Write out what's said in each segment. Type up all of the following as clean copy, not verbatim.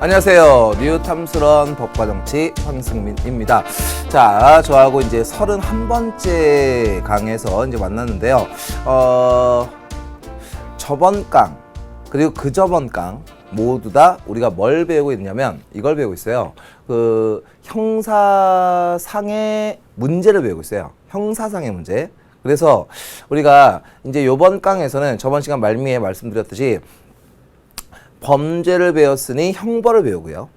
안녕하세요. 뉴탐스런 법과 정치 황승민입니다. 자, 저하고 이제 31번째 강에서 이제 만났는데요. 저번 강, 그리고 그 저번 강, 모두 다 우리가 뭘 배우고 있냐면 이걸 배우고 있어요. 그 형사상의 문제를 배우고 있어요. 형사상의 문제. 그래서 우리가 이제 요번 강에서는 저번 시간 말미에 말씀드렸듯이 범죄를 배웠으니 형벌을 배우고요.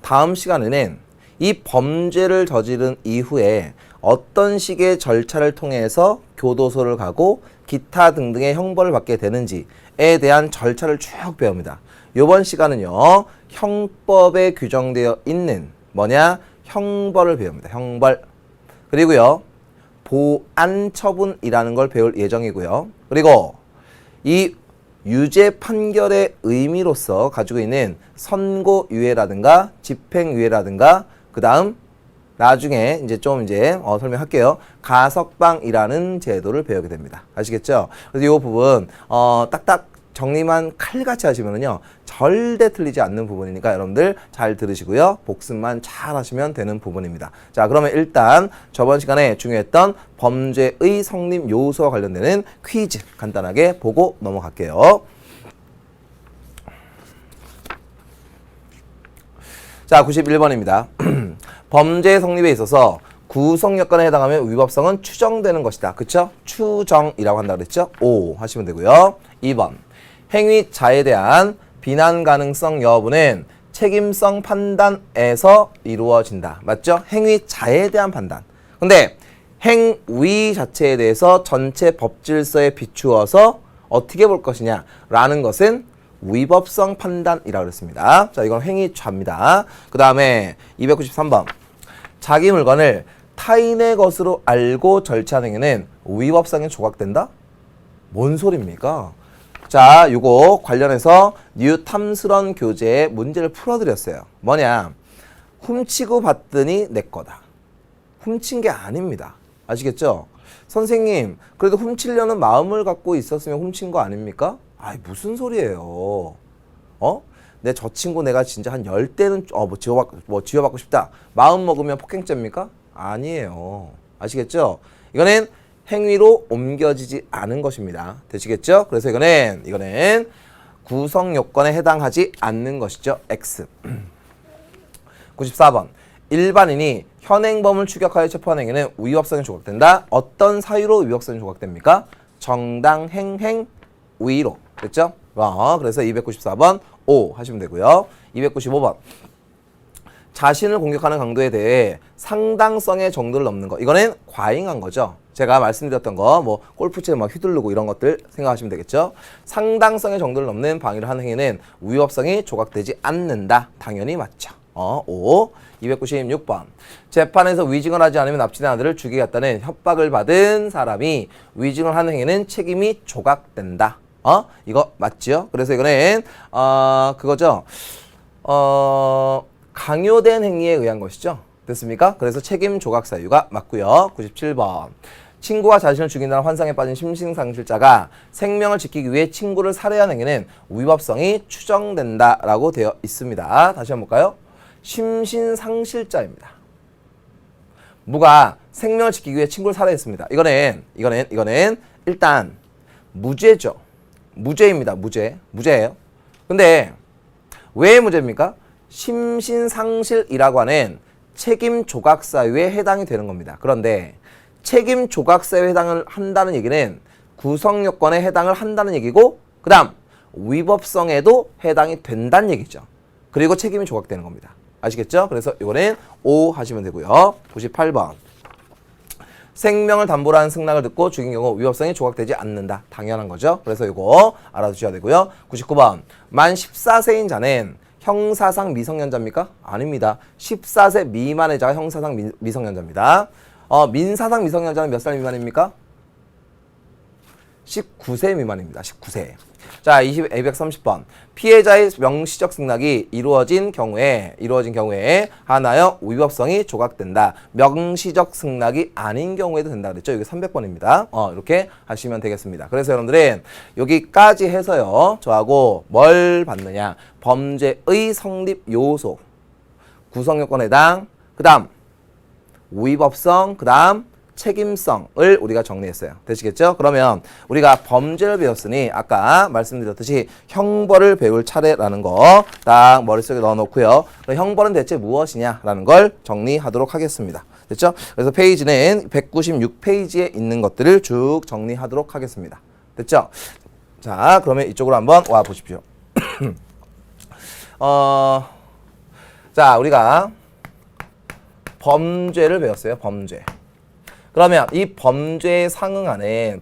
다음 시간에는 이 범죄를 저지른 이후에 어떤 식의 절차를 통해서 교도소를 가고 기타 등등의 형벌을 받게 되는지에 대한 절차를 쭉 배웁니다. 이번 시간은요, 형법에 규정되어 있는 뭐냐? 형벌을 배웁니다. 형벌. 그리고요, 보안처분이라는 걸 배울 예정이고요. 그리고 이 유죄 판결의 의미로서 가지고 있는 선고유예라든가 집행유예라든가 그 다음 나중에 이제 설명할게요. 가석방이라는 제도를 배우게 됩니다. 아시겠죠? 그래서 이 부분 딱딱 정리만 칼같이 하시면은요 절대 틀리지 않는 부분이니까 여러분들 잘 들으시고요. 복습만 잘 하시면 되는 부분입니다. 자, 그러면 일단 저번 시간에 중요했던 범죄의 성립 요소와 관련되는 퀴즈 간단하게 보고 넘어갈게요. 자, 91번입니다. 범죄 성립에 있어서 구성 여건에 해당하면 위법성은 추정되는 것이다. 그쵸? 추정이라고 한다 그랬죠? O 하시면 되고요. 2번. 행위자에 대한 비난 가능성 여부는 책임성 판단에서 이루어진다. 맞죠? 행위자에 대한 판단. 근데 행위 자체에 대해서 전체 법질서에 비추어서 어떻게 볼 것이냐 라는 것은 위법성 판단이라고 그랬습니다. 자, 이건 행위자입니다. 그 다음에 293번. 자기 물건을 타인의 것으로 알고 절차한 행위는 위법성에 조각된다? 뭔 소리입니까? 자, 요거 관련해서 뉴탐스런 교재에 문제를 풀어드렸어요. 뭐냐? 훔치고 받더니 내 거다. 훔친 게 아닙니다. 아시겠죠? 선생님, 그래도 훔치려는 마음을 갖고 있었으면 훔친 거 아닙니까? 아이, 무슨 소리예요. 내 저 친구 내가 진짜 한 10대는 지워받고 싶다. 마음 먹으면 폭행죄입니까? 아니에요. 아시겠죠? 이거는 행위로 옮겨지지 않은 것입니다. 되시겠죠? 그래서 이거는 구성 요건에 해당하지 않는 것이죠. X. 94번. 일반인이 현행범을 추격하여 체포한 행위는 위법성에 조각된다. 어떤 사유로 위법성에 조각됩니까? 정당 행위로. 됐죠? 그래서 294번 O 하시면 되고요. 295번. 자신을 공격하는 강도에 대해 상당성의 정도를 넘는 거. 이거는 과잉한 거죠. 제가 말씀드렸던 거, 골프채 막 휘두르고 이런 것들 생각하시면 되겠죠. 상당성의 정도를 넘는 방위를 하는 행위는 위법성이 조각되지 않는다. 당연히 맞죠. 5. 296번. 재판에서 위증을 하지 않으면 납치된 아들을 죽이겠다는 협박을 받은 사람이 위증을 하는 행위는 책임이 조각된다. 이거 맞죠? 그래서 이거는 그거죠. 강요된 행위에 의한 것이죠. 됐습니까? 그래서 책임 조각 사유가 맞고요. 97번. 친구가 자신을 죽인다는 환상에 빠진 심신상실자가 생명을 지키기 위해 친구를 살해한 행위는 위법성이 추정된다라고 되어 있습니다. 다시 한번 볼까요? 심신상실자입니다. 무가 생명을 지키기 위해 친구를 살해했습니다. 이거는 일단 무죄죠. 무죄입니다. 무죄예요. 근데 왜 무죄입니까? 심신상실이라고 하는 책임 조각 사유에 해당이 되는 겁니다. 그런데 책임 조각 사유에 해당을 한다는 얘기는 구성 요건에 해당을 한다는 얘기고, 그 다음 위법성에도 해당이 된다는 얘기죠. 그리고 책임이 조각되는 겁니다. 아시겠죠? 그래서 이거는 O 하시면 되고요. 98번. 생명을 담보로 한 승낙을 듣고 죽인 경우 위법성이 조각되지 않는다. 당연한 거죠. 그래서 이거 알아두셔야 되고요. 99번. 만 14세인 자는 형사상 미성년자입니까? 아닙니다. 14세 미만의 자가 형사상 미성년자입니다. 민사상 미성년자는 몇 살 미만입니까? 19세 미만입니다. 19세. 자, 230번. 피해자의 명시적 승낙이 이루어진 경우에 하나여 위법성이 조각된다. 명시적 승낙이 아닌 경우에도 된다 그랬죠. 이게 300번입니다. 이렇게 하시면 되겠습니다. 그래서 여러분들은 여기까지 해서요. 저하고 뭘 받느냐? 범죄의 성립 요소. 구성 요건에 해당. 그다음 위법성, 그다음 책임성을 우리가 정리했어요. 되시겠죠? 그러면 우리가 범죄를 배웠으니 아까 말씀드렸듯이 형벌을 배울 차례라는 거 딱 머릿속에 넣어놓고요. 형벌은 대체 무엇이냐라는 걸 정리하도록 하겠습니다. 됐죠? 그래서 페이지는 196페이지에 있는 것들을 쭉 정리하도록 하겠습니다. 됐죠? 자, 그러면 이쪽으로 한번 와 보십시오. 자, 우리가 범죄를 배웠어요. 범죄. 그러면 이 범죄에 상응하는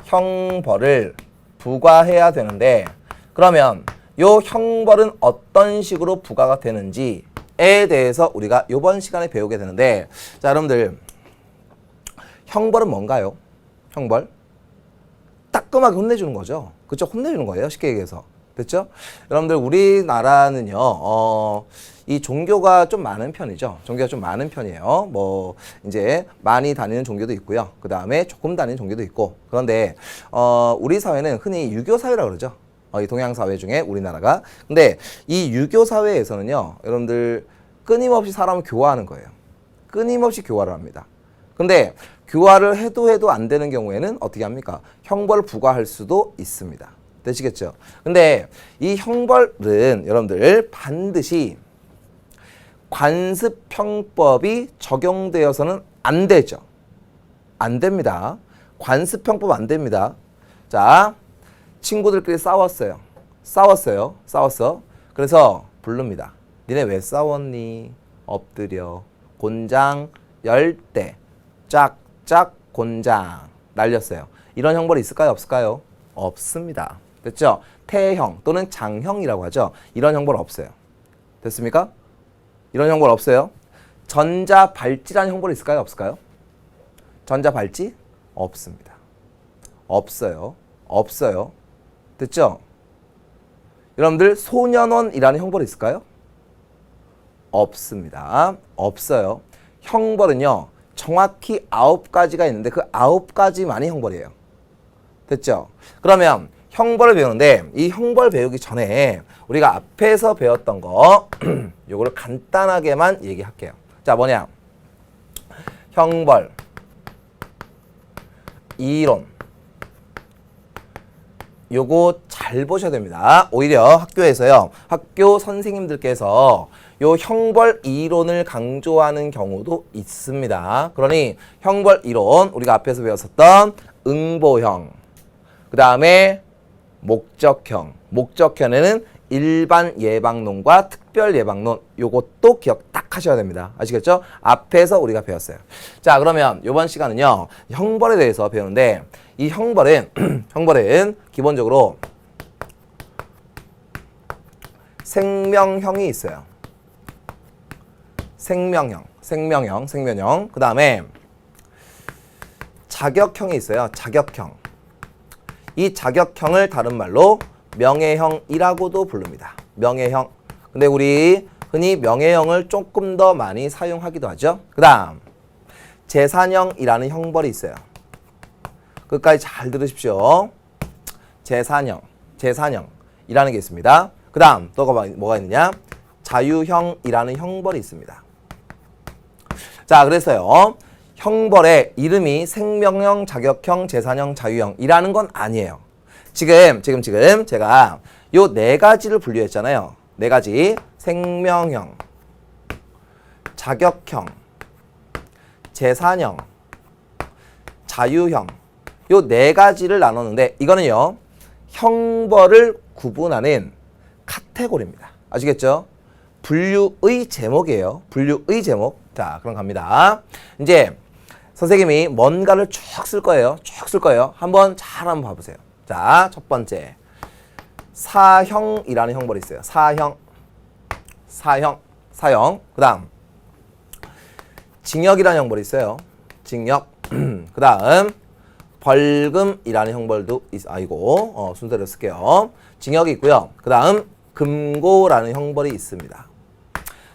형벌을 부과해야 되는데, 그러면 요 형벌은 어떤 식으로 부과가 되는지에 대해서 우리가 이번 시간에 배우게 되는데, 자, 여러분들 형벌은 뭔가요? 형벌? 따끔하게 혼내주는 거죠. 그쵸? 혼내주는 거예요. 쉽게 얘기해서. 됐죠? 여러분들 우리나라는요, 이 종교가 좀 많은 편이죠. 종교가 좀 많은 편이에요. 뭐 이제 많이 다니는 종교도 있고요. 그 다음에 조금 다니는 종교도 있고. 그런데 우리 사회는 흔히 유교 사회라고 그러죠. 이 동양 사회 중에 우리나라가. 근데 이 유교 사회에서는요, 여러분들 끊임없이 사람을 교화하는 거예요. 끊임없이 교화를 합니다. 근데 교화를 해도 안 되는 경우에는 어떻게 합니까? 형벌을 부과할 수도 있습니다. 되시겠죠? 근데 이 형벌은 여러분들 반드시 관습형법이 적용되어서는 안 되죠. 안 됩니다. 관습형법 안 됩니다. 자, 친구들끼리 싸웠어. 그래서 부릅니다. 니네 왜 싸웠니? 엎드려. 곤장 열대. 짝짝 곤장. 날렸어요. 이런 형벌이 있을까요? 없을까요? 없습니다. 됐죠? 태형 또는 장형이라고 하죠. 이런 형벌 없어요. 됐습니까? 이런 형벌 없어요. 전자발찌라는 형벌이 있을까요? 없을까요? 전자발찌? 없습니다. 없어요. 됐죠? 여러분들 소년원이라는 형벌이 있을까요? 없습니다. 없어요. 형벌은요, 정확히 9가지가 있는데 그 9가지만이 형벌이에요. 됐죠? 그러면 형벌을 배우는데 이 형벌 배우기 전에 우리가 앞에서 배웠던 거 요거를 간단하게만 얘기할게요. 자, 뭐냐? 형벌, 이론. 요거 잘 보셔야 됩니다. 오히려 학교에서요, 학교 선생님들께서 요 형벌 이론을 강조하는 경우도 있습니다. 그러니 형벌 이론, 우리가 앞에서 배웠었던 응보형, 그 다음에 목적형. 목적형에는 일반 예방론과 특별 예방론, 요것도 기억 딱 하셔야 됩니다. 아시겠죠? 앞에서 우리가 배웠어요. 자, 그러면 이번 시간은요, 형벌에 대해서 배우는데, 이 형벌은 기본적으로 생명형이 있어요. 생명형. 그 다음에 자격형이 있어요. 자격형. 이 자격형을 다른 말로 명예형이라고도 부릅니다. 명예형. 근데 우리 흔히 명예형을 조금 더 많이 사용하기도 하죠. 그 다음 재산형이라는 형벌이 있어요. 끝까지 잘 들으십시오. 재산형이라는 게 있습니다. 그 다음 또 뭐가 있느냐? 자유형이라는 형벌이 있습니다. 자, 그래서요, 형벌의 이름이 생명형, 자격형, 재산형, 자유형이라는 건 아니에요. 지금 제가 요 4가지를 분류했잖아요. 4가지. 생명형, 자격형, 재산형, 자유형. 요 4가지를 나눴는데, 이거는요, 형벌을 구분하는 카테고리입니다. 아시겠죠? 분류의 제목이에요. 분류의 제목. 자, 그럼 갑니다. 이제 선생님이 뭔가를 쭉 쓸 거예요. 한번 봐보세요. 자, 첫 번째. 사형이라는 형벌이 있어요. 사형. 그 다음 징역이라는 형벌이 있어요. 징역. 그 다음 벌금이라는 형벌도 순서를 쓸게요. 징역이 있고요. 그 다음 금고라는 형벌이 있습니다.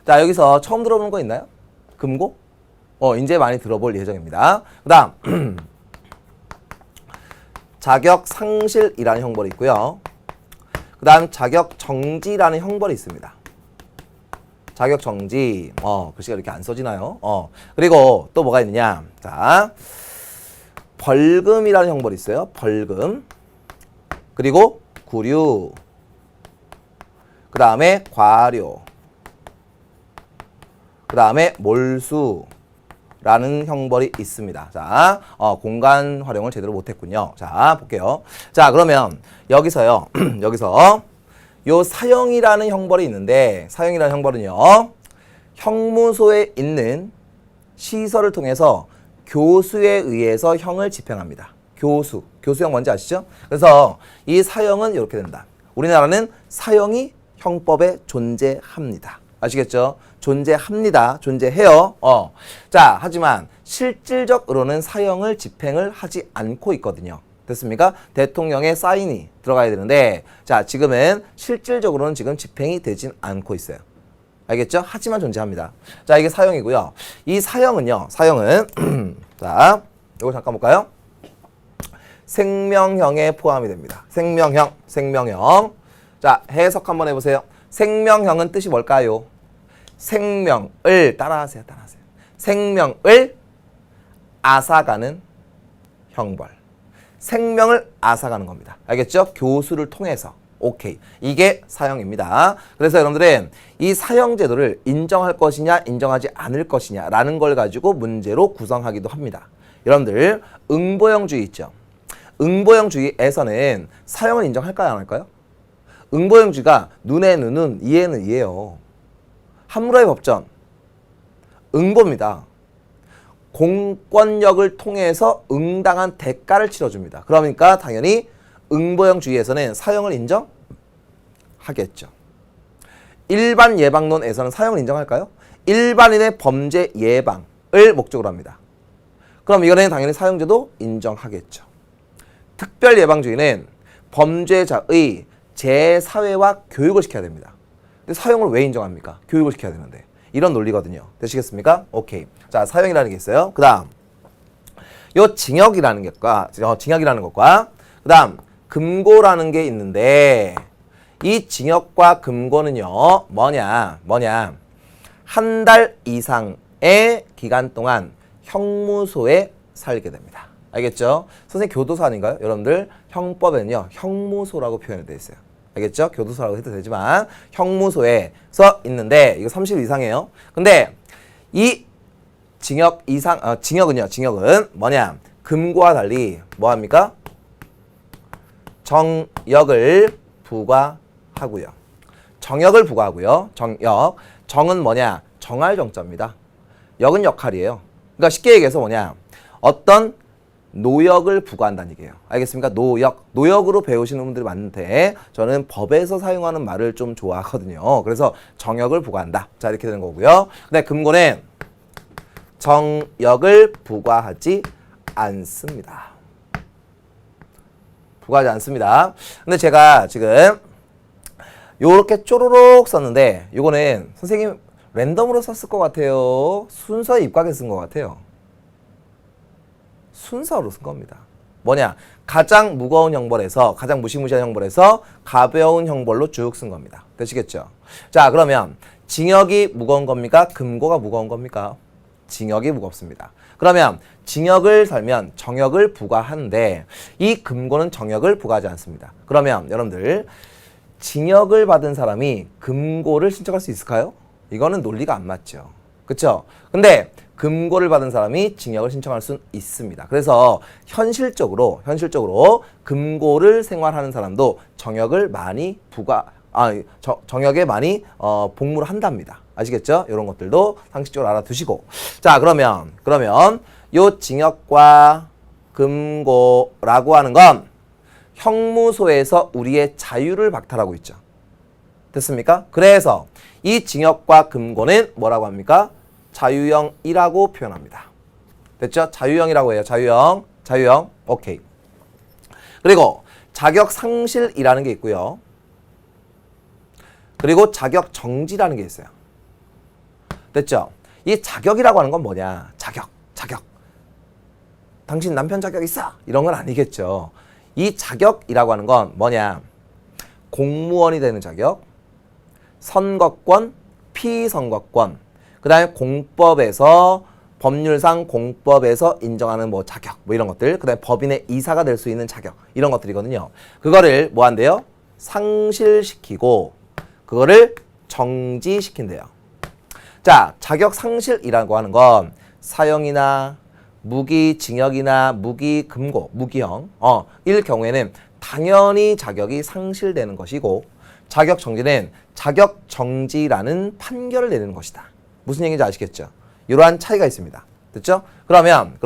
자, 여기서 처음 들어보는 거 있나요? 금고? 이제 많이 들어볼 예정입니다. 그 다음 자격 상실이라는 형벌이 있고요. 그 다음 자격 정지라는 형벌이 있습니다. 자격 정지. 글씨가 이렇게 안 써지나요? 그리고 또 뭐가 있느냐. 자, 벌금이라는 형벌이 있어요. 벌금. 그리고 구류. 그 다음에 과료. 그 다음에 몰수. 라는 형벌이 있습니다. 자, 공간 활용을 제대로 못했군요. 자, 볼게요. 자, 그러면 여기서요. 여기서 요 사형이라는 형벌이 있는데, 사형이라는 형벌은요, 형무소에 있는 시설을 통해서 교수에 의해서 형을 집행합니다. 교수형 뭔지 아시죠? 그래서 이 사형은 이렇게 된다. 우리나라는 사형이 형법에 존재합니다. 아시겠죠? 존재합니다. 존재해요. 자, 하지만 실질적으로는 사형을 집행을 하지 않고 있거든요. 됐습니까? 대통령의 사인이 들어가야 되는데, 자, 지금은 실질적으로는 지금 집행이 되진 않고 있어요. 알겠죠? 하지만 존재합니다. 자, 이게 사형이고요. 이 사형은요, 사형은 자, 이거 잠깐 볼까요? 생명형에 포함이 됩니다. 생명형. 자, 해석 한번 해보세요. 생명형은 뜻이 뭘까요? 생명을 따라하세요. 생명을 앗아가는 형벌. 생명을 앗아가는 겁니다. 알겠죠? 교수를 통해서. 오케이. 이게 사형입니다. 그래서 여러분들은 이 사형 제도를 인정할 것이냐 인정하지 않을 것이냐 라는 걸 가지고 문제로 구성하기도 합니다. 여러분들 응보형주의 있죠? 응보형주의에서는 사형을 인정할까요 안 할까요? 응보형주의가 눈에 눈은 이에는 이에요. 함무라비 법전 응보입니다. 공권력을 통해서 응당한 대가를 치러줍니다. 그러니까 당연히 응보형주의에서는 사형을 인정하겠죠. 일반 예방론에서는 사형을 인정할까요? 일반인의 범죄 예방을 목적으로 합니다. 그럼 이거는 당연히 사형제도 인정하겠죠. 특별 예방주의는 범죄자의 재사회화 교육을 시켜야 됩니다. 근데 사형을 왜 인정합니까? 교육을 시켜야 되는데. 이런 논리거든요. 되시겠습니까? 오케이. 자, 사형이라는 게 있어요. 그 다음 요 징역이라는 것과 그 다음 금고라는 게 있는데, 이 징역과 금고는요 뭐냐 한 달 이상의 기간 동안 형무소에 살게 됩니다. 알겠죠? 선생님 교도소 아닌가요? 여러분들 형법에는요 형무소라고 표현이 되어 있어요. 알겠죠? 교도소라고 해도 되지만 형무소에서 있는데, 이거 30일 이상이에요. 근데 이 징역은 뭐냐? 금고와 달리 뭐합니까? 정역을 부과하고요. 정은 뭐냐? 정할 정자입니다. 역은 역할이에요. 그러니까 쉽게 얘기해서 뭐냐? 어떤 노역을 부과한다는 얘기예요. 알겠습니까? 노역으로 배우시는 분들이 많은데 저는 법에서 사용하는 말을 좀 좋아하거든요. 그래서 정역을 부과한다. 자, 이렇게 되는 거고요. 근데 금고는 정역을 부과하지 않습니다. 근데 제가 지금 요렇게 쪼로록 썼는데, 요거는 선생님 랜덤으로 썼을 것 같아요. 순서에 입각해 쓴 것 같아요. 순서로 쓴 겁니다. 뭐냐? 가장 무거운 형벌에서, 가장 무시무시한 형벌에서 가벼운 형벌로 쭉 쓴 겁니다. 되시겠죠? 자, 그러면 징역이 무거운 겁니까? 금고가 무거운 겁니까? 징역이 무겁습니다. 그러면 징역을 살면 정역을 부과하는데, 이 금고는 정역을 부과하지 않습니다. 그러면 여러분들 징역을 받은 사람이 금고를 신청할 수 있을까요? 이거는 논리가 안 맞죠. 그쵸? 근데 금고를 받은 사람이 징역을 신청할 수는 있습니다. 그래서 현실적으로 금고를 생활하는 사람도 정역을 많이 정역에 많이 복무를 한답니다. 아시겠죠? 이런 것들도 상식적으로 알아두시고. 자, 그러면 요 징역과 금고라고 하는 건 형무소에서 우리의 자유를 박탈하고 있죠. 됐습니까? 그래서 이 징역과 금고는 뭐라고 합니까? 자유형이라고 표현합니다. 됐죠? 자유형이라고 해요. 자유형. 오케이. 그리고 자격 상실이라는 게 있고요. 그리고 자격 정지라는 게 있어요. 됐죠? 이 자격이라고 하는 건 뭐냐? 자격. 당신 남편 자격 있어? 이런 건 아니겠죠. 이 자격이라고 하는 건 뭐냐? 공무원이 되는 자격, 선거권, 피선거권, 그 다음에 공법에서 법률상 공법에서 인정하는 뭐 자격, 뭐 이런 것들, 그 다음에 법인의 이사가 될 수 있는 자격, 이런 것들이거든요. 그거를 뭐 한대요? 상실시키고 그거를 정지시킨대요. 자, 자격 상실이라고 하는 건 사형이나 무기징역이나 무기금고, 무기형, 일 경우에는 당연히 자격이 상실되는 것이고, 자격 정지는 자격 정지라는 판결을 내리는 것이다. 무슨 얘기인지 아시겠죠? 이러한 차이가 있습니다. 됐죠? 그러면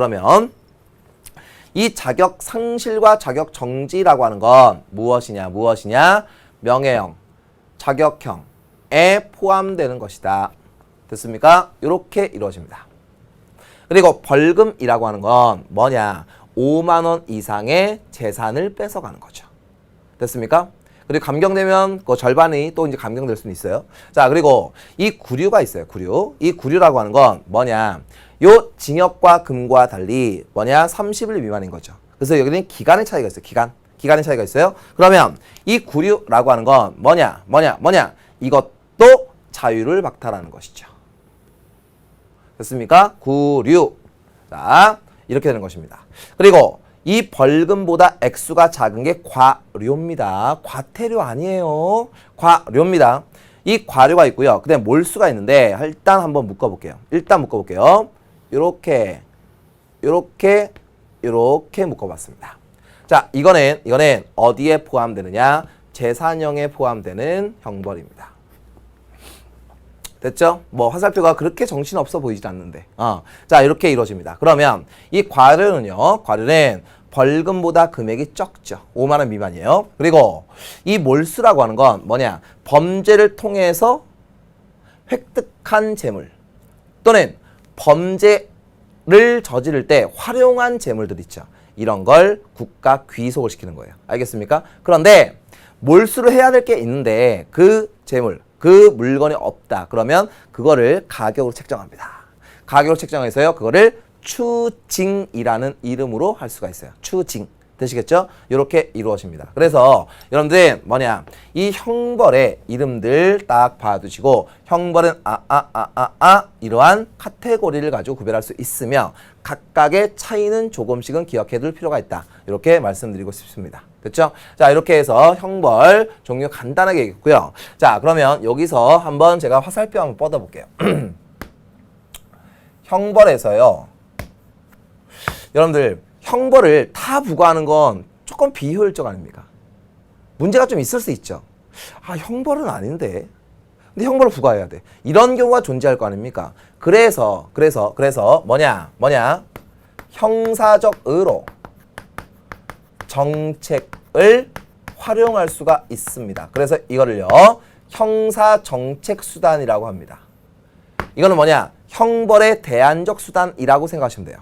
이 자격 상실과 자격 정지라고 하는 건 무엇이냐? 명예형, 자격형에 포함되는 것이다. 됐습니까? 이렇게 이루어집니다. 그리고 벌금이라고 하는 건 뭐냐? 5만 원 이상의 재산을 뺏어가는 거죠. 됐습니까? 그리고 감경되면 그 절반이 또 이제 감경될 수는 있어요. 자, 그리고 이 구류가 있어요. 구류. 이 구류라고 하는 건 뭐냐? 요 징역과 금과 달리 뭐냐? 30일 미만인 거죠. 그래서 여기는 기간의 차이가 있어요. 기간의 차이가 있어요. 그러면 이 구류라고 하는 건 뭐냐? 이것도 자유를 박탈하는 것이죠. 됐습니까? 구류. 자, 이렇게 되는 것입니다. 그리고 이 벌금보다 액수가 작은 게 과료입니다. 과태료 아니에요. 과료입니다. 이 과료가 있고요. 그 다음에 몰수가 있는데 일단 한번 묶어볼게요. 요렇게 묶어봤습니다. 자, 이거는 어디에 포함되느냐? 재산형에 포함되는 형벌입니다. 됐죠? 뭐 화살표가 그렇게 정신없어 보이지 않는데. 자, 이렇게 이루어집니다. 그러면 이 과료는 벌금보다 금액이 적죠. 5만 원 미만이에요. 그리고 이 몰수라고 하는 건 뭐냐? 범죄를 통해서 획득한 재물 또는 범죄를 저지를 때 활용한 재물들 있죠. 이런 걸 국가 귀속을 시키는 거예요. 알겠습니까? 그런데 몰수를 해야 될 게 있는데 그 재물, 그 물건이 없다. 그러면 그거를 가격으로 책정합니다. 가격으로 책정해서요. 그거를 추징이라는 이름으로 할 수가 있어요. 추징. 되시겠죠? 이렇게 이루어집니다. 그래서 여러분들 이 형벌의 이름들 딱 봐두시고 형벌은 이러한 카테고리를 가지고 구별할 수 있으며 각각의 차이는 조금씩은 기억해둘 필요가 있다. 이렇게 말씀드리고 싶습니다. 됐죠? 자, 이렇게 해서 형벌 종류 간단하게 얘기했고요. 자, 그러면 여기서 한번 제가 화살표 한번 뻗어볼게요. 형벌에서요. 여러분들 형벌을 다 부과하는 건 조금 비효율적 아닙니까? 문제가 좀 있을 수 있죠. 형벌은 아닌데. 근데 형벌을 부과해야 돼. 이런 경우가 존재할 거 아닙니까? 그래서 형사적으로 정책을 활용할 수가 있습니다. 그래서 이거를요. 형사정책수단이라고 합니다. 이거는 형벌의 대안적 수단이라고 생각하시면 돼요.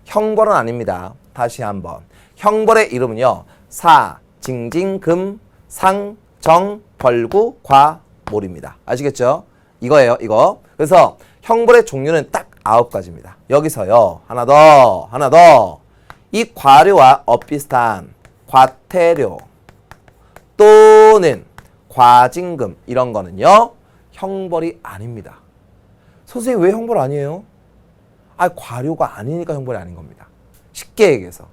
형벌은 아닙니다. 다시 한번. 형벌의 이름은요. 사, 징, 금, 상, 정, 벌구, 과, 몰입니다. 아시겠죠? 이거예요. 이거. 그래서 형벌의 종류는 딱 9가지입니다. 여기서요. 하나 더. 이 과료와 엇비슷한 과태료 또는 과징금 이런 거는요. 형벌이 아닙니다. 선생님 왜 형벌 아니에요? 과료가 아니니까 형벌이 아닌 겁니다. 쉽게 얘기해서.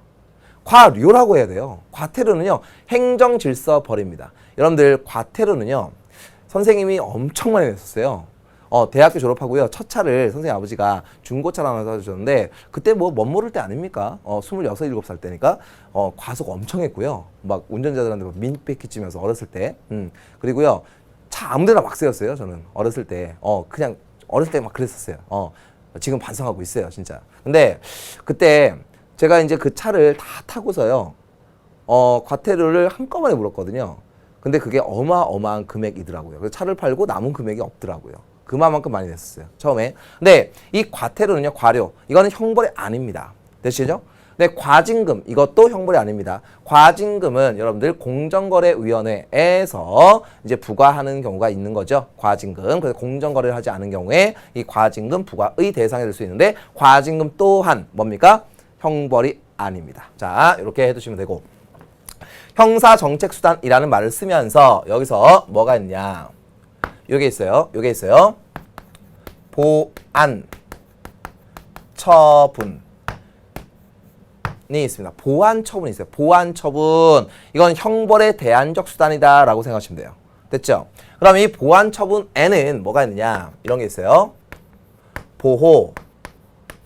과료라고 해야 돼요. 과태료는요. 행정질서벌입니다. 여러분들 과태료는요. 선생님이 엄청 많이 냈었어요. 대학교 졸업하고요. 첫 차를 선생님 아버지가 중고차를 하나 사주셨는데 그때 못 모를 때 아닙니까? 26, 7살 때니까 과속 엄청 했고요. 막 운전자들한테 민폐 끼치면서 어렸을 때. 그리고요. 차 아무데나 막 세웠어요. 저는 어렸을 때. 그냥 어렸을 때 막 그랬었어요. 지금 반성하고 있어요, 진짜. 근데 그때 제가 이제 그 차를 다 타고서요. 과태료를 한꺼번에 물었거든요. 근데 그게 어마어마한 금액이더라고요. 그래서 차를 팔고 남은 금액이 없더라고요. 그만큼 많이 냈었어요, 처음에. 근데 이 과태료는요, 과료. 이거는 형벌이 아닙니다. 되시죠? 근데 과징금 이것도 형벌이 아닙니다. 과징금은 여러분들 공정거래위원회에서 이제 부과하는 경우가 있는 거죠. 과징금. 그래서 공정거래를 하지 않은 경우에 이 과징금 부과의 대상이 될 수 있는데 과징금 또한 뭡니까? 형벌이 아닙니다. 자, 이렇게 해두시면 되고 형사정책수단이라는 말을 쓰면서 여기서 뭐가 있냐? 요게 있어요. 요게 있어요. 보안 처분이 있습니다. 보안 처분이 있어요. 보안 처분. 이건 형벌의 대안적 수단이다 라고 생각하시면 돼요. 됐죠? 그럼 이 보안 처분에는 뭐가 있느냐? 이런 게 있어요. 보호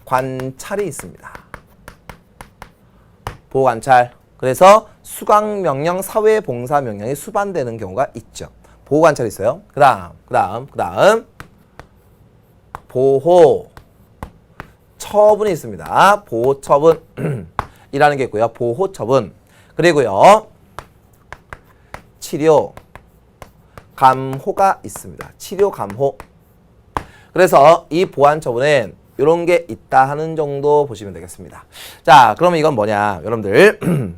관찰이 있습니다. 보호 관찰. 그래서 수강명령, 사회봉사명령이 수반되는 경우가 있죠. 보호 관찰이 있어요. 그 다음 보호 처분이 있습니다. 보호 처분 이라는 게 있고요. 보호 처분. 그리고요. 치료 감호가 있습니다. 치료 감호. 그래서 이 보안 처분은 이런 게 있다 하는 정도 보시면 되겠습니다. 자, 그러면 이건 뭐냐? 여러분들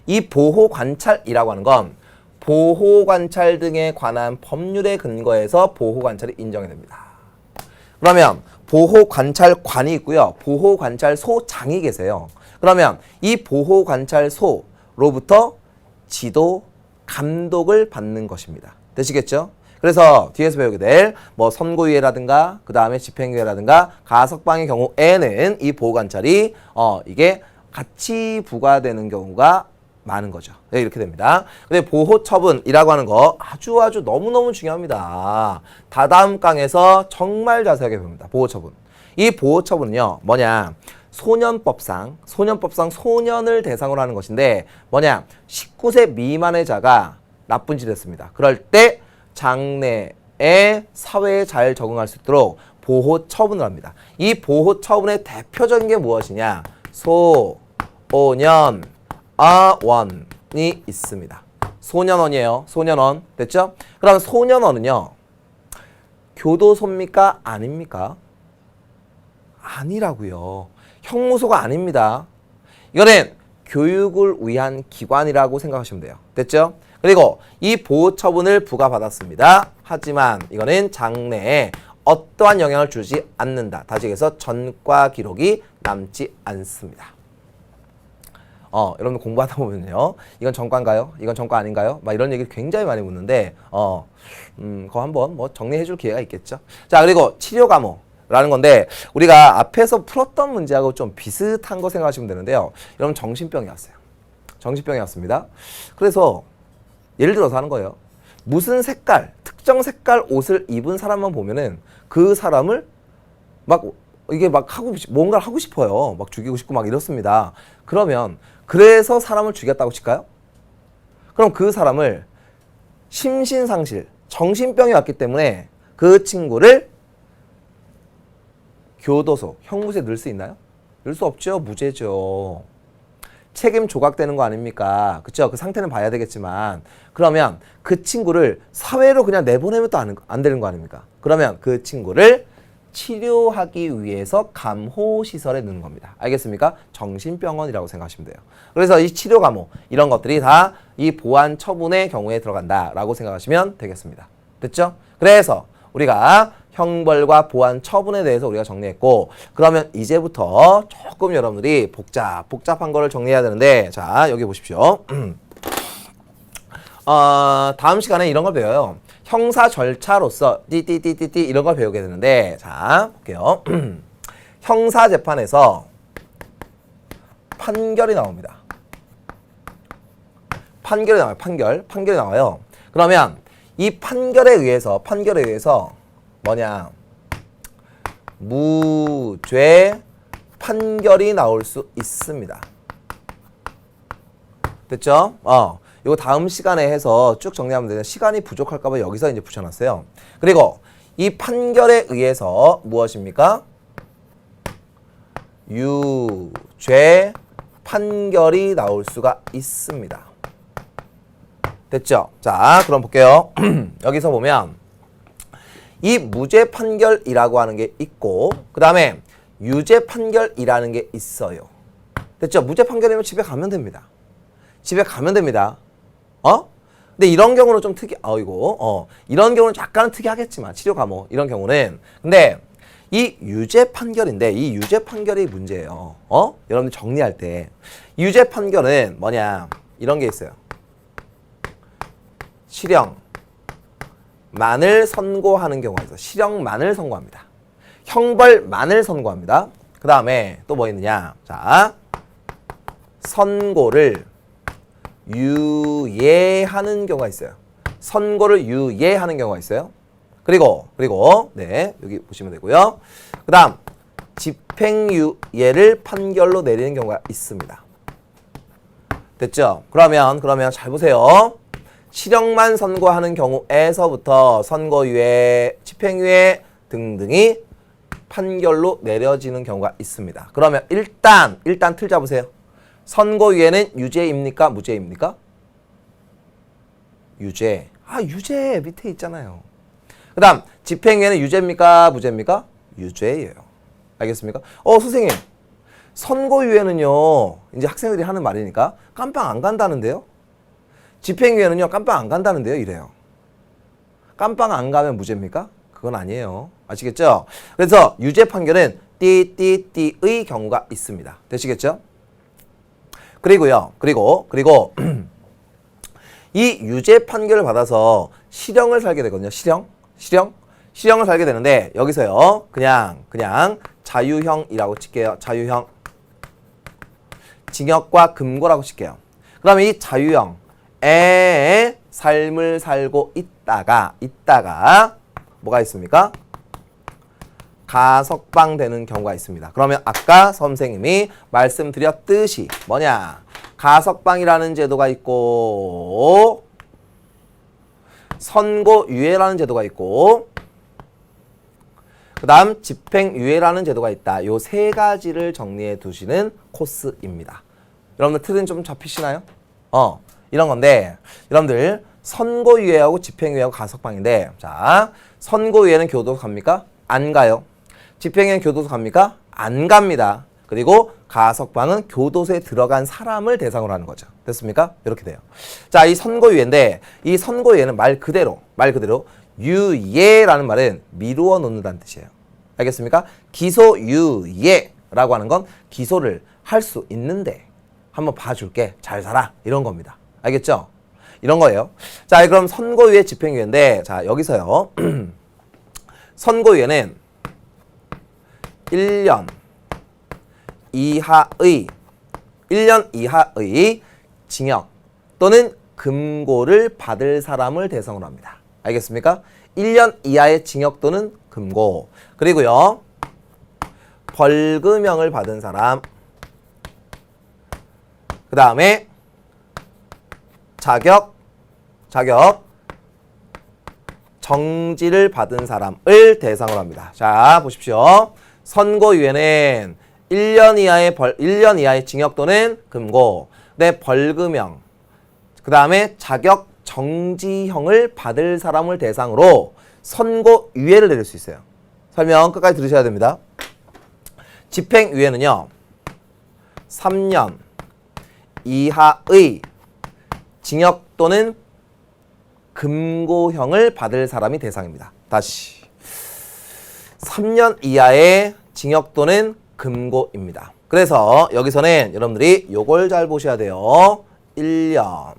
이 보호 관찰이라고 하는 건 보호 관찰 등에 관한 법률에 근거해서 보호 관찰이 인정이 됩니다. 그러면 보호 관찰관이 있고요. 보호 관찰소장이 계세요. 그러면 이 보호 관찰소로부터 지도 감독을 받는 것입니다. 되시겠죠? 그래서 뒤에서 배우게 될 뭐 선고유예라든가 그 다음에 집행유예라든가 가석방의 경우에는 이 보호 관찰이 이게 같이 부과되는 경우가 많은 거죠. 네, 이렇게 됩니다. 근데 보호 처분이라고 하는 거 아주 너무너무 중요합니다. 다다음 강에서 정말 자세하게 배웁니다. 보호 처분. 이 보호 처분은요, 뭐냐? 소년법상 소년을 대상으로 하는 것인데 뭐냐? 19세 미만의 자가 나쁜 짓을 했습니다. 그럴 때 장래에 사회에 잘 적응할 수 있도록 보호 처분을 합니다. 이 보호 처분의 대표적인 게 무엇이냐? 소년 원이 있습니다. 소년원이에요. 소년원. 됐죠? 그럼 소년원은요. 교도소입니까? 아닙니까? 아니라고요. 형무소가 아닙니다. 이거는 교육을 위한 기관이라고 생각하시면 돼요. 됐죠? 그리고 이 보호처분을 부과받았습니다. 하지만 이거는 장래에 어떠한 영향을 주지 않는다. 다시 얘기해서 전과 기록이 남지 않습니다. 여러분들 공부하다 보면요. 이건 전과인가요? 이건 전과 아닌가요? 막 이런 얘기를 굉장히 많이 묻는데, 그거 한번 뭐 정리해 줄 기회가 있겠죠. 자, 그리고 치료 감호라는 건데, 우리가 앞에서 풀었던 문제하고 좀 비슷한 거 생각하시면 되는데요. 여러분 정신병이 왔어요. 정신병이 왔습니다. 그래서 예를 들어서 하는 거예요. 무슨 색깔, 특정 색깔 옷을 입은 사람만 보면은 그 사람을 막 이게 막 뭔가를 하고 싶어요. 막 죽이고 싶고 막 이렇습니다. 그러면 그래서 사람을 죽였다고 칠까요? 그럼 그 사람을 심신상실, 정신병이 왔기 때문에 그 친구를 교도소, 형무소에 넣을 수 있나요? 넣을 수 없죠. 무죄죠. 책임 조각되는 거 아닙니까? 그쵸? 그 상태는 봐야 되겠지만 그러면 그 친구를 사회로 그냥 내보내면 또 안 되는 거 아닙니까? 그러면 그 친구를 치료하기 위해서 감호시설에 넣는 겁니다. 알겠습니까? 정신병원이라고 생각하시면 돼요. 그래서 이 치료 감호 이런 것들이 다 이 보안 처분의 경우에 들어간다라고 생각하시면 되겠습니다. 됐죠? 그래서 우리가 형벌과 보안 처분에 대해서 우리가 정리했고 그러면 이제부터 조금 여러분들이 복잡한 거를 정리해야 되는데 자 여기 보십시오. 다음 시간에 이런 걸 배워요. 형사 절차로서 띠띠띠띠띠 이런 걸 배우게 되는데 자 볼게요. 형사 재판에서 판결이 나옵니다. 판결이 나와요. 판결이 나와요. 그러면 이 판결에 의해서 뭐냐 무죄 판결이 나올 수 있습니다. 됐죠? 이거 다음 시간에 해서 쭉 정리하면 되는데 시간이 부족할까 봐 여기서 이제 붙여놨어요. 그리고 이 판결에 의해서 무엇입니까? 유죄 판결이 나올 수가 있습니다. 됐죠? 자, 그럼 볼게요. 여기서 보면 이 무죄 판결이라고 하는 게 있고 그 다음에 유죄 판결이라는 게 있어요. 됐죠? 무죄 판결이면 집에 가면 됩니다. 집에 가면 됩니다. 근데 이런 경우는 좀 이런 경우는 약간은 특이하겠지만 치료 감호 이런 경우는 근데 이 유죄 판결인데 이 유죄 판결이 문제예요. 여러분들 정리할 때 유죄 판결은 뭐냐 이런 게 있어요. 실형만을 선고하는 경우가 있어요. 실형만을 선고합니다. 형벌만을 선고합니다. 그 다음에 또 뭐 있느냐? 자, 선고를 유예하는 경우가 있어요. 선고를 유예하는 경우가 있어요. 그리고 네 여기 보시면 되고요. 그 다음 집행유예를 판결로 내리는 경우가 있습니다. 됐죠? 그러면 잘 보세요. 실형만 선고하는 경우에서부터 선고유예, 집행유예 등등이 판결로 내려지는 경우가 있습니다. 그러면 일단 틀 잡으세요. 선고유예는 유죄입니까? 무죄입니까? 유죄. 유죄 밑에 있잖아요. 그 다음 집행유예는 유죄입니까? 무죄입니까? 유죄예요. 알겠습니까? 선생님 선고유예는요 이제 학생들이 하는 말이니까 깜빵 안 간다는데요? 집행유예는요 깜빵 안 간다는데요? 이래요. 깜빵 안 가면 무죄입니까? 그건 아니에요. 아시겠죠? 그래서 유죄 판결은 띠의 경우가 있습니다. 되시겠죠? 그리고요. 그리고 이 유죄 판결을 받아서 실형을 살게 되거든요. 실형을 살게 되는데 여기서요. 그냥 자유형이라고 칠게요. 자유형. 징역과 금고라고 칠게요. 그러면 이 자유형의 삶을 살고 있다가 뭐가 있습니까? 가석방 되는 경우가 있습니다. 그러면 아까 선생님이 말씀드렸듯이 뭐냐? 가석방이라는 제도가 있고 선고유예라는 제도가 있고 그 다음 집행유예라는 제도가 있다. 요 세 가지를 정리해 두시는 코스입니다. 여러분들 틀은 좀 잡히시나요? 이런 건데 여러분들 선고유예하고 집행유예하고 가석방인데 자 선고유예는 교도소 갑니까? 안 가요. 집행유예는 교도소 갑니까? 안 갑니다. 그리고 가석방은 교도소에 들어간 사람을 대상으로 하는 거죠. 됐습니까? 이렇게 돼요. 자, 이 선고유예인데 이 선고유예는 말 그대로 유예라는 말은 미루어 놓는다는 뜻이에요. 알겠습니까? 기소유예라고 하는 건 기소를 할 수 있는데 한번 봐줄게. 잘 살아. 이런 겁니다. 알겠죠? 이런 거예요. 자, 그럼 선고유예, 집행유예인데 자, 여기서요. 선고유예는 1년 이하의 징역 또는 금고를 받을 사람을 대상으로 합니다. 알겠습니까? 1년 이하의 징역 또는 금고. 그리고요. 벌금형을 받은 사람. 그 다음에 자격 정지를 받은 사람을 대상으로 합니다. 자, 보십시오. 선고유예는 1년 이하의 징역 또는 금고. 네, 벌금형. 그 다음에 자격 정지형을 받을 사람을 대상으로 선고유예를 내릴 수 있어요. 설명 끝까지 들으셔야 됩니다. 집행유예는요. 3년 이하의 징역 또는 금고형을 받을 사람이 대상입니다. 다시 3년 이하의 징역 또는 금고입니다. 그래서 여기서는 여러분들이 요걸 잘 보셔야 돼요. 1년.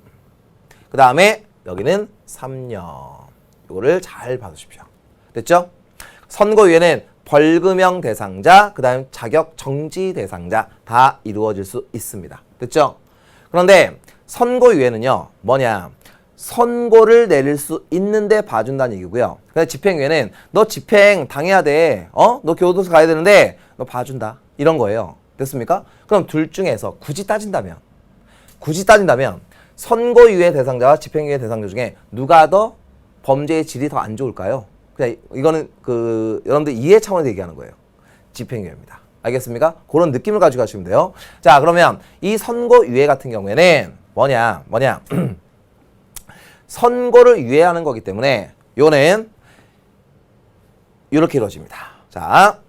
그 다음에 여기는 3년. 요거를 잘 봐주십시오. 됐죠? 선고유예는 벌금형 대상자, 그 다음 자격 정지 대상자 다 이루어질 수 있습니다. 됐죠? 그런데 선고유예는요. 뭐냐? 선고를 내릴 수 있는데 봐준다는 얘기고요. 근데 집행유예는 너 집행 당해야 돼. 너 교도소 가야 되는데 너 봐준다. 이런 거예요. 됐습니까? 그럼 둘 중에서 굳이 따진다면 선고유예 대상자와 집행유예 대상자 중에 누가 더 범죄의 질이 더 안 좋을까요? 그냥 이거는 여러분들 이해 차원에서 얘기하는 거예요. 집행유예입니다. 알겠습니까? 그런 느낌을 가지고 가시면 돼요. 자, 그러면 이 선고유예 같은 경우에는 뭐냐? 선고를 유예하는 거기 때문에 요거는 이렇게 이루어집니다. 자,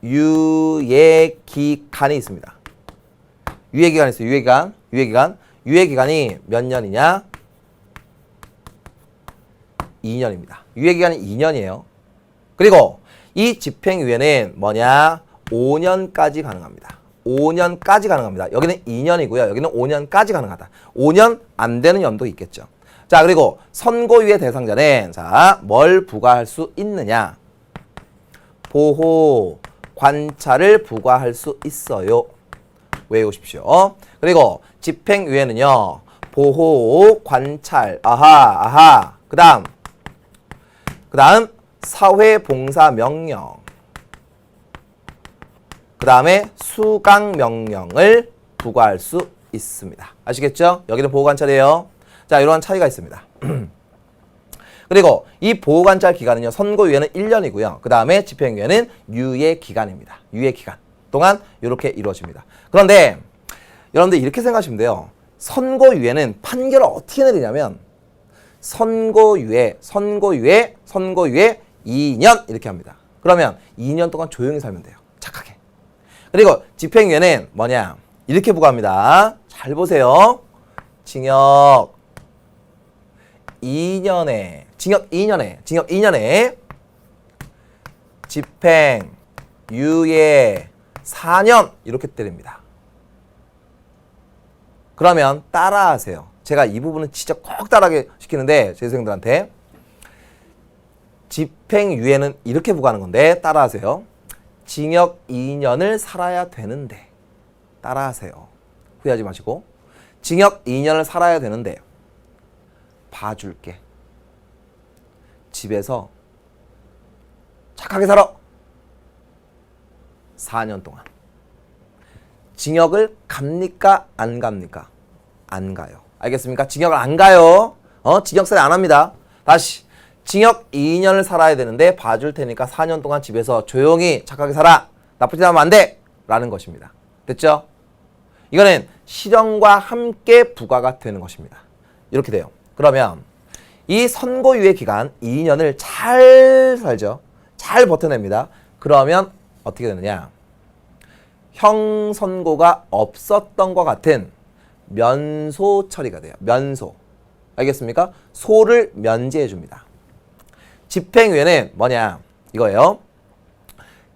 유예 기간이 있습니다. 유예기간 있어요. 유예기간이 몇 년이냐? 2년입니다. 유예기간이 2년이에요. 그리고 이 집행유예는 뭐냐? 5년까지 가능합니다. 5년까지 가능합니다. 여기는 2년이고요. 여기는 5년까지 가능하다. 5년 안 되는 연도 있겠죠. 자, 그리고 선고유예 대상자는 자, 뭘 부과할 수 있느냐? 보호 관찰을 부과할 수 있어요. 외우십시오. 그리고 집행유예는요. 보호 관찰. 아하. 그다음 사회봉사명령. 그 다음에 수강명령을 부과할 수 있습니다. 아시겠죠? 여기는 보호관찰이에요. 자, 이러한 차이가 있습니다. 그리고 이 보호관찰 기간은요. 선고유예는 1년이고요. 그 다음에 집행유예는 유예기간입니다. 유예기간 동안 이렇게 이루어집니다. 그런데 여러분들 이렇게 생각하시면 돼요. 선고유예는 판결을 어떻게 내리냐면 선고유예 2년 이렇게 합니다. 그러면 2년 동안 조용히 살면 돼요. 착하게. 그리고 집행유예는 뭐냐? 이렇게 부과합니다. 잘 보세요. 징역 2년에 집행유예 4년 이렇게 때립니다. 그러면 따라하세요. 제가 이 부분은 진짜 꼭 따라하게 시키는데 제 선생님들한테 집행유예는 이렇게 부과하는 건데 따라하세요. 징역 2년을 살아야 되는데 따라하세요. 후회하지 마시고 징역 2년을 살아야 되는데 봐줄게. 집에서 착하게 살아. 4년 동안. 징역을 갑니까? 안 갑니까? 안 가요. 알겠습니까? 징역을 안 가요. 징역살이 안 합니다. 다시 징역 2년을 살아야 되는데 봐줄 테니까 4년 동안 집에서 조용히 착하게 살아. 나쁘지 않으면 안 돼. 라는 것입니다. 됐죠? 이거는 실형과 함께 부과가 되는 것입니다. 이렇게 돼요. 그러면 이 선고유예 기간 2년을 잘 살죠. 잘 버텨냅니다. 그러면 어떻게 되느냐? 형 선고가 없었던 것 같은 면소 처리가 돼요. 면소. 알겠습니까? 소를 면제해 줍니다. 집행유예는 뭐냐? 이거예요.